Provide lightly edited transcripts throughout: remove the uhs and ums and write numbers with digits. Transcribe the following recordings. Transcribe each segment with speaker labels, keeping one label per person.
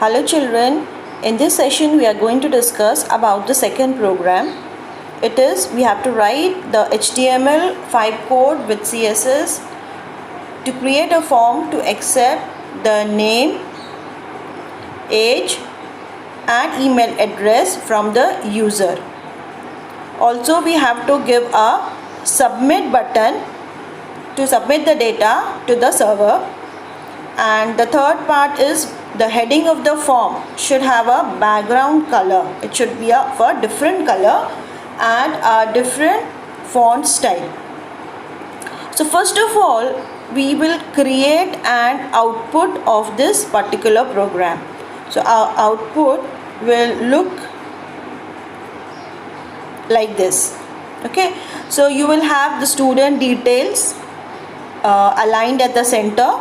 Speaker 1: Hello children, in this session we are going to discuss about the second program. It is we have to write the HTML5 code with CSS to create a form to accept the name, age and email address from the user. Also we have to give a submit button to submit the data to the server. And the third part is the heading of the form should have a background color. It should be of a different color and a different font style. So first of all, we will create an output of this particular program. So our output will look like this. Okay, so you will have the student details aligned at the center,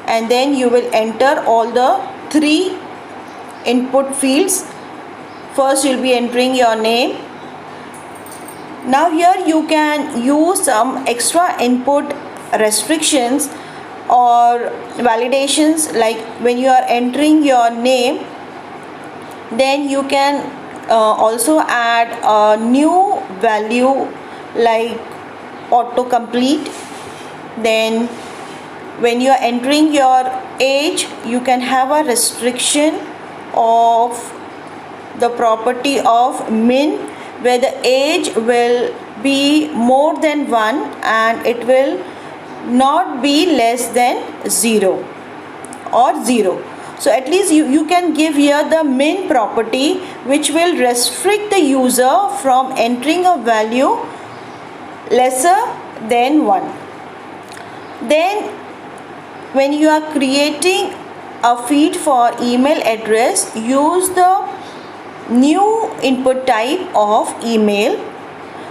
Speaker 1: and then you will enter all the three input fields. First you will be entering your name. Now here you can use some extra input restrictions or validations, like when you are entering your name, then you can also add a new value like autocomplete. Then when you are entering your age, you can have a restriction of the property of min, where the age will be more than 1 and it will not be less than 0 or 0. So at least you can give here the min property, which will restrict the user from entering a value lesser than 1. Then when you are creating a feed for email address, use the new input type of email.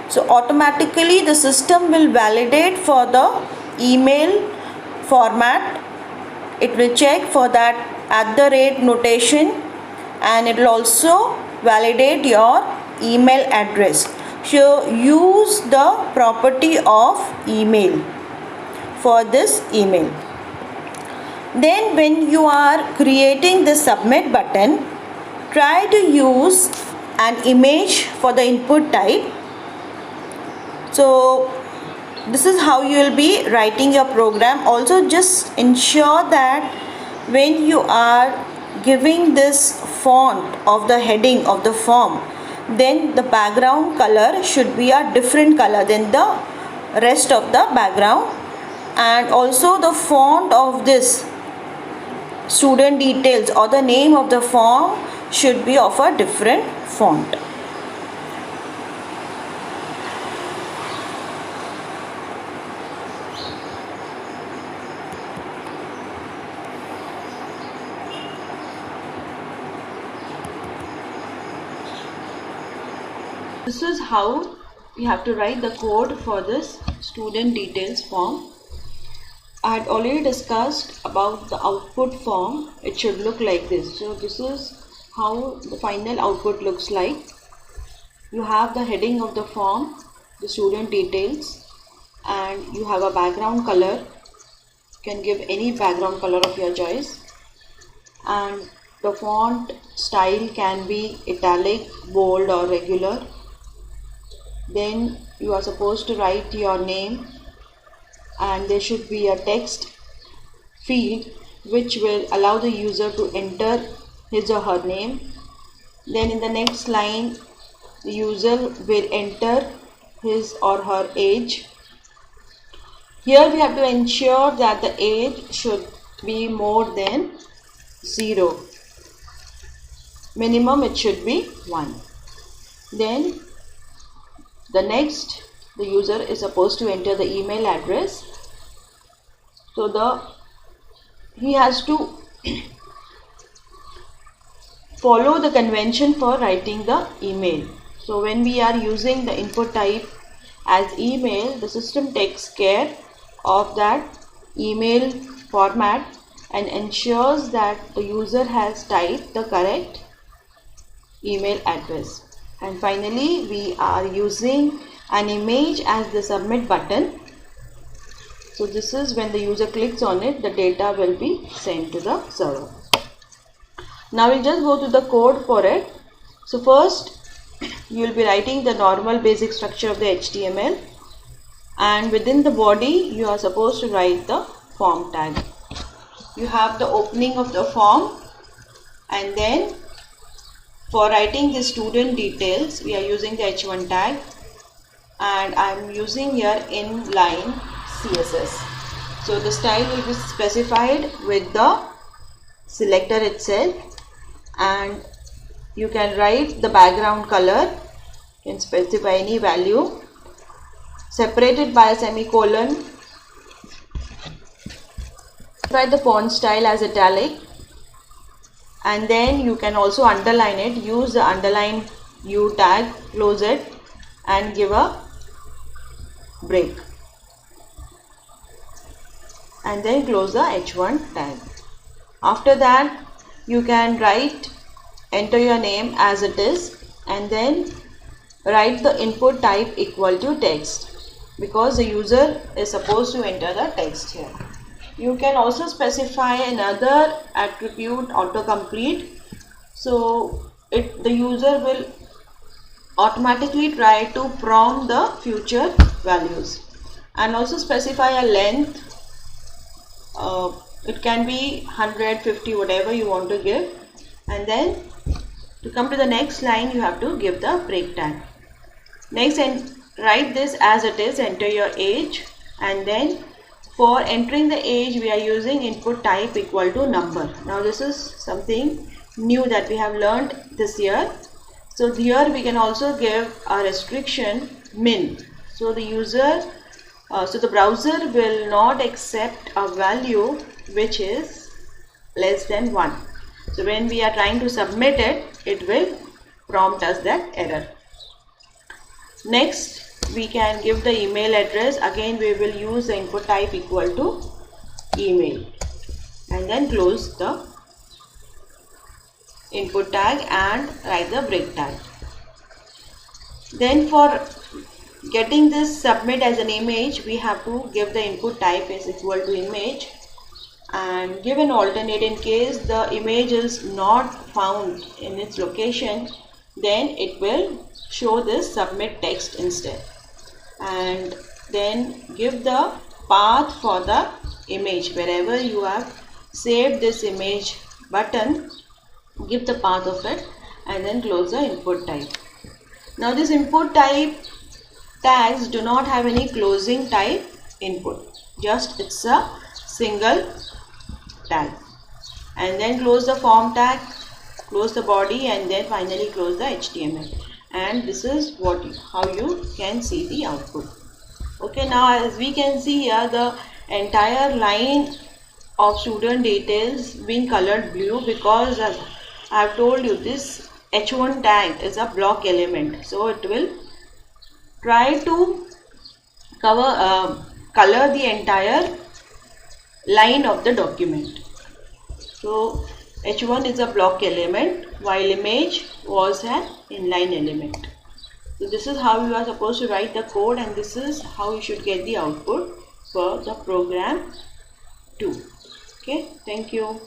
Speaker 1: So automatically the system will validate for the email format. It will check for that @ notation, and it will also validate your email address. So use the property of email for this email. Then when you are creating the submit button, try to use an image for the input type. So this is how you will be writing your program. Also just ensure that when you are giving this font of the heading of the form, then the background color should be a different color than the rest of the background, and also the font of this student details or the name of the form should be of a different font. This is how you have to write the code for this student details form. I had already discussed about the output form. It should look like this. So this is how the final output looks like. You have the heading of the form, the student details, and you have a background color. You can give any background color of your choice, and the font style can be italic, bold or regular. Then you are supposed to write your name, and there should be a text field which will allow the user to enter his or her name. Then in the next line, the user will enter his or her age. Here we have to ensure that the age should be more than 0. Minimum it should be 1. Then the next, the user is supposed to enter the email address. So he has to follow the convention for writing the email. So when we are using the input type as email, the system takes care of that email format and ensures that the user has typed the correct email address. And finally, we are using an image as the submit button. So this is when the user clicks on it, the data will be sent to the server. Now we'll just go to the code for it. So first you will be writing the normal basic structure of the HTML, and within the body you are supposed to write the form tag. You have the opening of the form, and then for writing the student details we are using the h1 tag, and I'm using here inline CSS. So the style will be specified with the selector itself, and you can write the background color, you can specify any value, separated by a semicolon. Write the font style as italic, and then you can also underline it. Use the underline U tag, close it and give a break, and then close the h1 tag. After that you can enter your name as it is, and then write the input type equal to text, because the user is supposed to enter the text here. You can also specify another attribute, autocomplete, so the user will automatically try to prompt the future values, and also specify a length. It can be 150, whatever you want to give, and then to come to the next line you have to give the break tag. Next, and write this as it is, enter your age, and then for entering the age we are using input type equal to number. Now this is something new that we have learned this year. So here we can also give a restriction min, so the browser will not accept a value which is less than 1. So when we are trying to submit it, it will prompt us that error. Next, we can give the email address. Again we will use the input type equal to email, and then close the input tag and write the break tag. Then for getting this submit as an image, we have to give the input type is equal to image, and give an alternate. In case the image is not found in its location, then it will show this submit text instead, and then give the path for the image. Wherever you have saved this image button, give the path of it, and then close the input type. Now this input type tags do not have any closing type input, just it's a single tag, and then close the form tag, close the body, and then finally close the HTML. And this is how you can see the output. Okay, now as we can see here, the entire line of student details being colored blue, because as I have told you, this h1 tag is a block element, so it will try to color the entire line of the document. So h1 is a block element, while image was an inline element. So this is how you are supposed to write the code, and this is how you should get the output for the program 2. Okay, thank you.